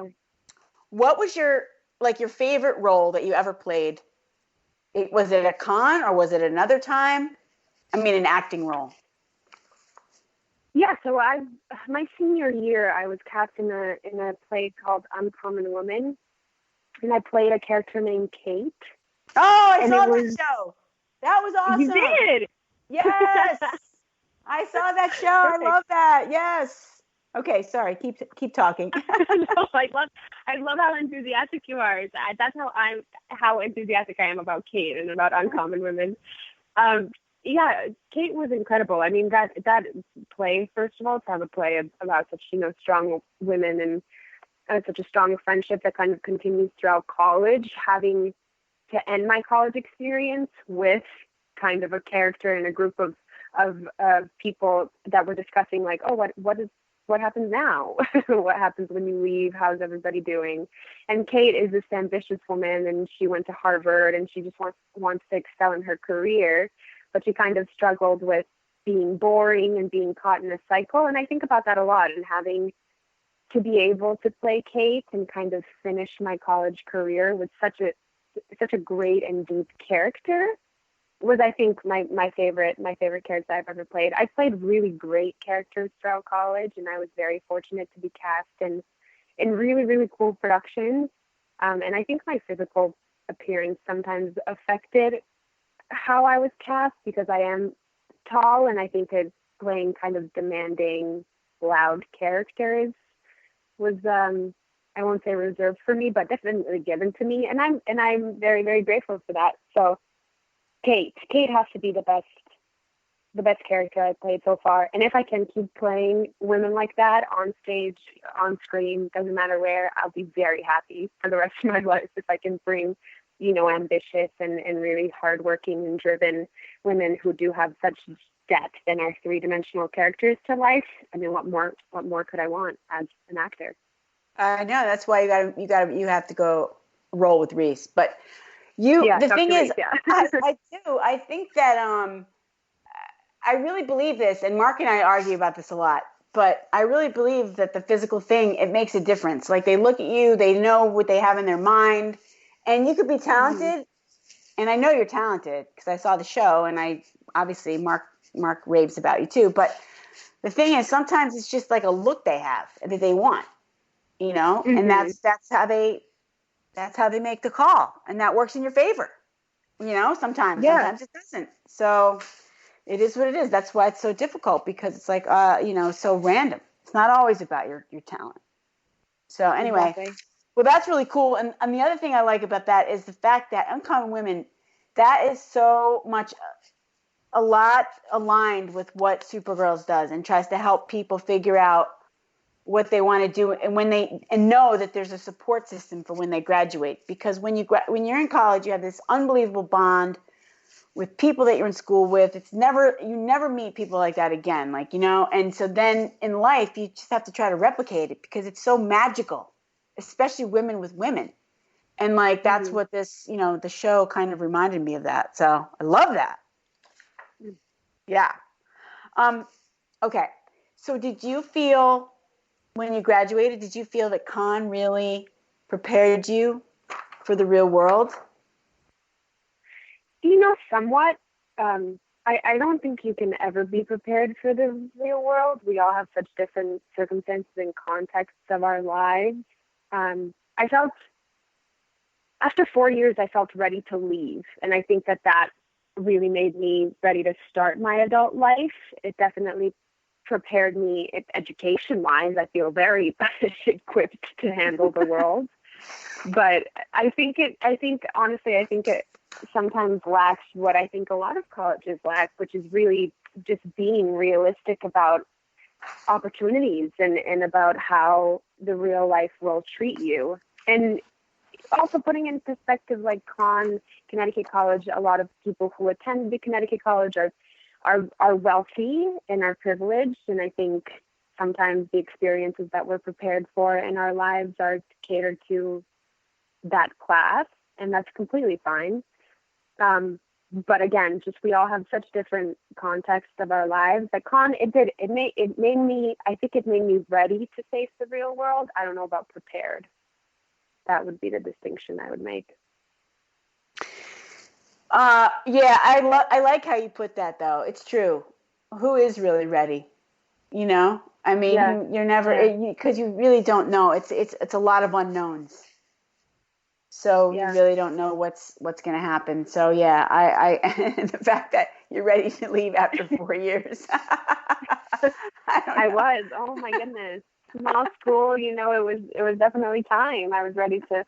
you. What was your favorite role that you ever played? Was it a con or was it another time? I mean, an acting role. Yeah, so my senior year, I was cast in a play called Uncommon Woman, and I played a character named Kate. Oh, I saw that show. That was awesome. You did? Yes. I saw that show. Perfect. I love that. Yes. Okay, sorry. Keep talking. No, I love how enthusiastic you are. That's how enthusiastic I am about Kate and about Uncommon Women. Yeah, Kate was incredible. I mean, that play, first of all, to have a play about such, strong women and such a strong friendship that kind of continues throughout college, having to end my college experience with kind of a character and a group of people that were discussing like, oh, what happens now? What happens when you leave? How's everybody doing? And Kate is this ambitious woman, and she went to Harvard, and she just wants to excel in her career, but she kind of struggled with being boring and being caught in a cycle. And I think about that a lot, and having to be able to play Kate and kind of finish my college career with such a great and deep character was, I think, my favorite character I've ever played. I played really great characters throughout college, and I was very fortunate to be cast in really, really cool productions. And I think my physical appearance sometimes affected how I was cast, because I am tall, and I think that playing kind of demanding, loud characters was I won't say reserved for me, but definitely given to me, and I'm very, very grateful for that. So Kate has to be the best character I've played so far. And if I can keep playing women like that on stage, on screen, doesn't matter where, I'll be very happy for the rest of my life if I can bring, ambitious and really hardworking and driven women who do have such depth and are three-dimensional characters to life. I mean, what more could I want as an actor? I know, that's why you have to go roll with Reese. But the thing is, I do. I think that I really believe this, and Mark and I argue about this a lot, but I really believe that the physical thing, it makes a difference. Like, they look at you, they know what they have in their mind, and you could be talented, and I know you're talented because I saw the show, and obviously Mark raves about you too, but the thing is, sometimes it's just like a look they have that they want, and that's how they make the call, and that works in your favor. Sometimes it doesn't. So it is what it is. That's why it's so difficult, because it's like, so random. It's not always about your talent. So anyway, well, that's really cool. And the other thing I like about that is the fact that Uncommon Women, that is so much a lot aligned with what Supergirls does, and tries to help people figure out what they want to do, and know that there's a support system for when they graduate. Because when you're in college, you have this unbelievable bond with people that you're in school with. You never meet people like that again, and so then in life you just have to try to replicate it, because it's so magical, especially women with women. And that's what this, the show kind of reminded me of that. So I love that. Yeah. Okay. So did you feel, when you graduated, did you feel that con really prepared you for the real world? Somewhat. I don't think you can ever be prepared for the real world. We all have such different circumstances and contexts of our lives. I felt, after 4 years, I felt ready to leave. And I think that really made me ready to start my adult life. It definitely prepared me education-wise. I feel very equipped to handle the world. But I think it sometimes lacks what I think a lot of colleges lack, which is really just being realistic about opportunities and about how the real life will treat you. And also putting in perspective, like Connecticut College, a lot of people who attend the Connecticut College are wealthy and are privileged. And I think sometimes the experiences that we're prepared for in our lives are catered to that class, and that's completely fine. but again, just we all have such different contexts of our lives. That it made me ready to face the real world. I don't know about prepared. That would be the distinction I would make. Yeah, I like how you put that though. It's true. Who is really ready? You know, I mean, you're never, because you really don't know. It's a lot of unknowns. So you really don't know what's going to happen. So yeah, I the fact that you're ready to leave after 4 years. I was. Oh my goodness. Small school, you know, it was definitely time. I was ready to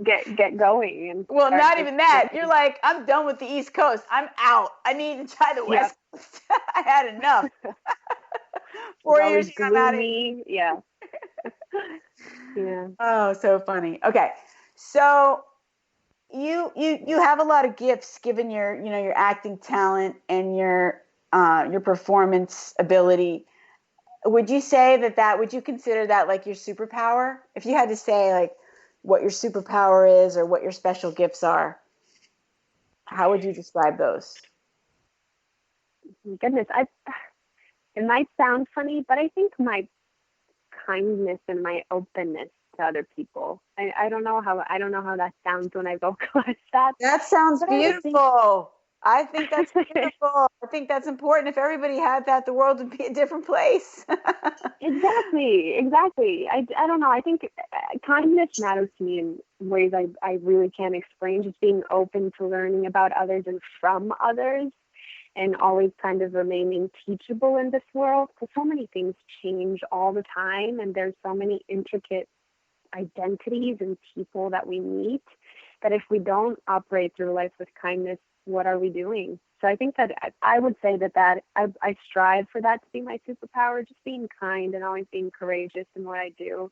get going. And well, not even that. You're like, I'm done with the East Coast. I'm out. I need to try the West Coast. I had enough. 4 years, I'm out of here. Yeah. Yeah. Oh, so funny. Okay. So you have a lot of gifts given your, you know, your acting talent and your performance ability. Would you say would you consider that like your superpower? If you had to say like what your superpower is or what your special gifts are, how would you describe those? Goodness, it might sound funny, but I think my kindness and my openness to other people. I don't know how that sounds when I vocalize that. That sounds beautiful. I think that's beautiful. I think that's important. If everybody had that, the world would be a different place. Exactly. I don't know. I think kindness matters to me in ways I really can't explain. Just being open to learning about others and from others, and always kind of remaining teachable in this world, because so many things change all the time, and there's so many intricate identities and people that we meet, that if we don't operate through life with kindness, what are we doing? So I think that I would say that I strive for that to be my superpower, just being kind and always being courageous in what I do.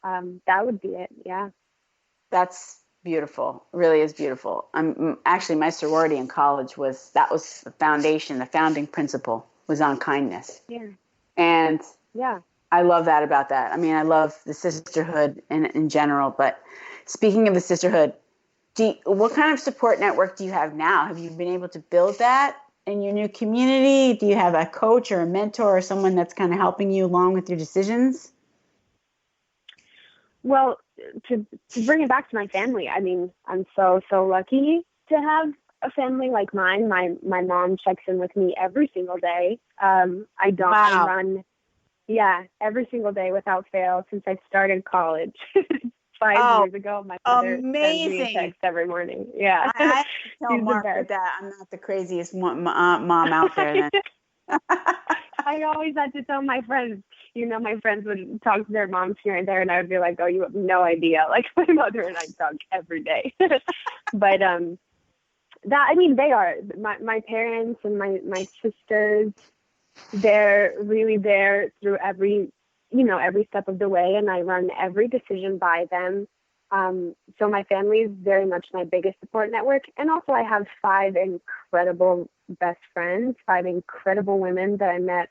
That would be it. Yeah. That's beautiful. It really is beautiful. Actually, my sorority in college was the foundation. The founding principle was on kindness. Yeah. And yeah, I love that about that. I mean, I love the sisterhood in general. But speaking of the sisterhood, what kind of support network do you have now? Have you been able to build that in your new community? Do you have a coach or a mentor or someone that's kind of helping you along with your decisions? Well, to bring it back to my family, I mean, I'm so lucky to have a family like mine. My mom checks in with me every single day. I run, every single day without fail since I started college. 5 years ago, my mother sends me a text every morning. Yeah. I tell Mark that I'm not the craziest mom out there then. I always had to tell my friends, you know, my friends would talk to their moms here and there, and I would be like, oh, you have no idea. Like, my mother and I talk every day. But they are my parents and my sisters. They're really there through every step of the way, and I run every decision by them. So my family is very much my biggest support network. And also I have 5 incredible best friends, 5 incredible women that I met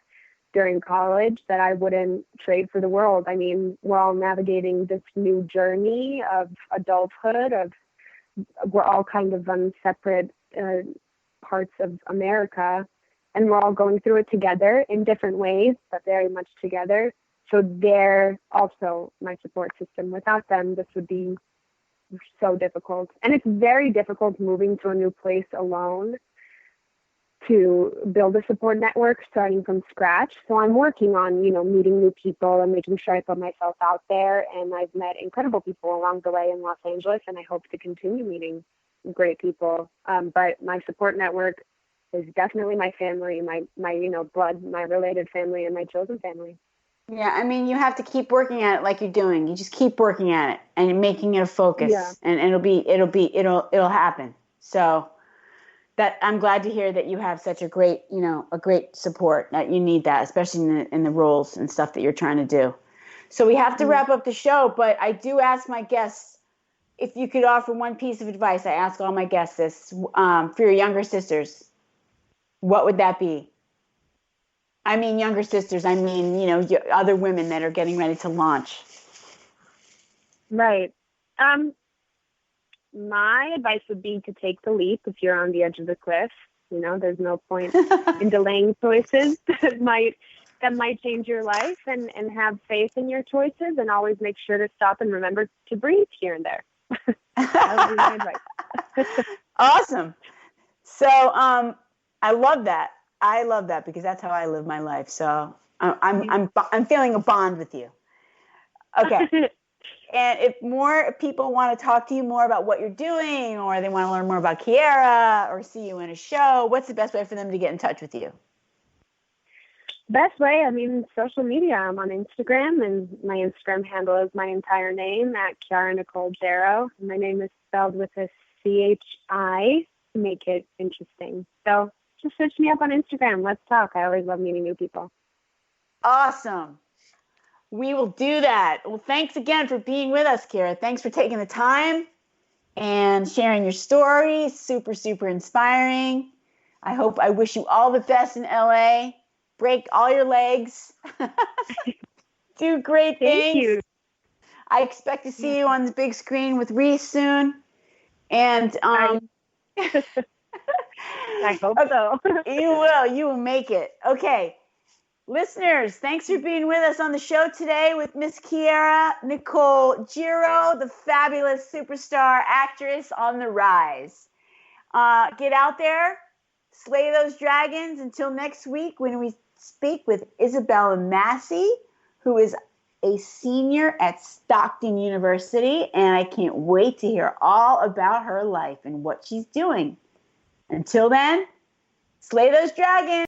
during college that I wouldn't trade for the world. I mean, we're all navigating this new journey of adulthood, we're all kind of on separate parts of America, and we're all going through it together in different ways, but very much together. So they're also my support system. Without them, this would be so difficult. And it's very difficult moving to a new place alone to build a support network starting from scratch. So I'm working on, meeting new people and making sure I put myself out there. And I've met incredible people along the way in Los Angeles, and I hope to continue meeting great people. But my support network is definitely my family, my blood, my related family, and my chosen family. Yeah, I mean, you have to keep working at it like you're doing. You just keep working at it and making it a focus, and it'll happen. So that I'm glad to hear that you have such a great support, that you need that, especially in the roles and stuff that you're trying to do. So we have to wrap up the show, but I do ask my guests if you could offer one piece of advice. I ask all my guests this for your younger sisters. What would that be? I mean, younger sisters, I mean, other women that are getting ready to launch. Right. my advice would be to take the leap if you're on the edge of the cliff. You know, there's no point in delaying choices that might change your life, and have faith in your choices, and always make sure to stop and remember to breathe here and there. That would be my advice. Awesome. So I love that. I love that because that's how I live my life. So I'm feeling a bond with you. Okay. And if more people want to talk to you more about what you're doing, or they want to learn more about Chiara, or see you in a show, what's the best way for them to get in touch with you? Best way, I mean, social media. I'm on Instagram, and my Instagram handle is my entire name, at Chiara Nicole Gero. My name is spelled with a CHI to make it interesting. So just search me up on Instagram. Let's talk. I always love meeting new people. Awesome. We will do that. Well, thanks again for being with us, Chiara. Thanks for taking the time and sharing your story. Super, super inspiring. I wish you all the best in LA. Break all your legs. Do great things. Thank you. I expect to see you on the big screen with Reese soon. And I hope so. You will make it. Okay. Listeners, thanks for being with us on the show today with Miss Chiara Nicole Gero, the fabulous superstar actress on the rise. Get out there, slay those dragons. Until next week, when we speak with Isabella Massey, who is a senior at Stockton University, and I can't wait to hear all about her life and what she's doing. Until then, slay those dragons.